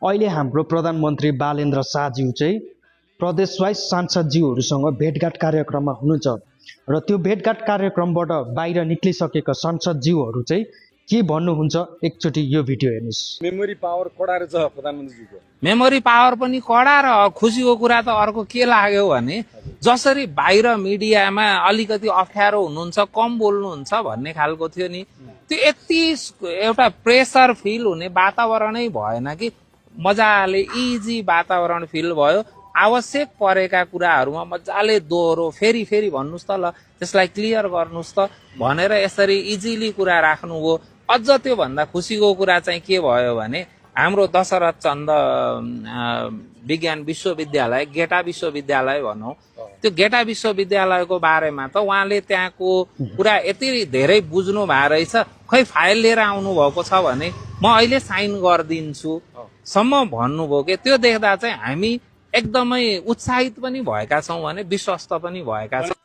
अहिले हाम्रो प्रधानमन्त्री बालेन्द्र शाहज्यू चाहिँ प्रदेशवाइज सांसदज्यूहरूसँग भेटघाट कार्यक्रममा हुनुहुन्छ र त्यो भेटघाट कार्यक्रमबाट बाहिर निक्लिसकेका संसदज्यूहरू चाहिँ के भन्नुहुन्छ एकचोटि यो भिडियो हेर्नुस्। मेमोरी पावर कडा रहेछ प्रधानमन्त्रीजीको। मेमोरी पावर पनि कडा र खुसीको कुरा त अर्को के लाग्यो भने जसरी बाहिर मिडियामा अलिकति अप्ठ्यारो हुनुहुन्छ, कम बोल्नुहुन्छ भन्ने खालको थियो नि, त्यो यति एउटा प्रेसर फिल हुने वातावरणै भएन कि मजाले इजी वातावरण फिल भयो। आवश्यक परेका कुराहरूमा मजाले दोहोरो फेरि फेरि भन्नुस् त, ल त्यसलाई क्लियर गर्नुस् त भनेर यसरी इजिली कुरा राख्नुभयो। अझ त्यो भन्दा खुसीको कुरा चाहिँ के भयो भने हाम्रो दशरथ चन्द विज्ञान विश्वविद्यालय, गेटा विश्वविद्यालय भनौँ, त्यो गेटा विश्वविद्यालयको बारेमा त उहाँले त्यहाँको कुरा यति धेरै बुझ्नु भएको रहेछ, खै फाइल लिएर आउनु भएको छ भने म अहिले साइन गरिदिन्छु सम्म भन्नुभयो कि त्यो देख्दा चाहिँ हामी एकदमै उत्साहित पनि भएका छौँ भने विश्वस्त पनि भएका छौँ।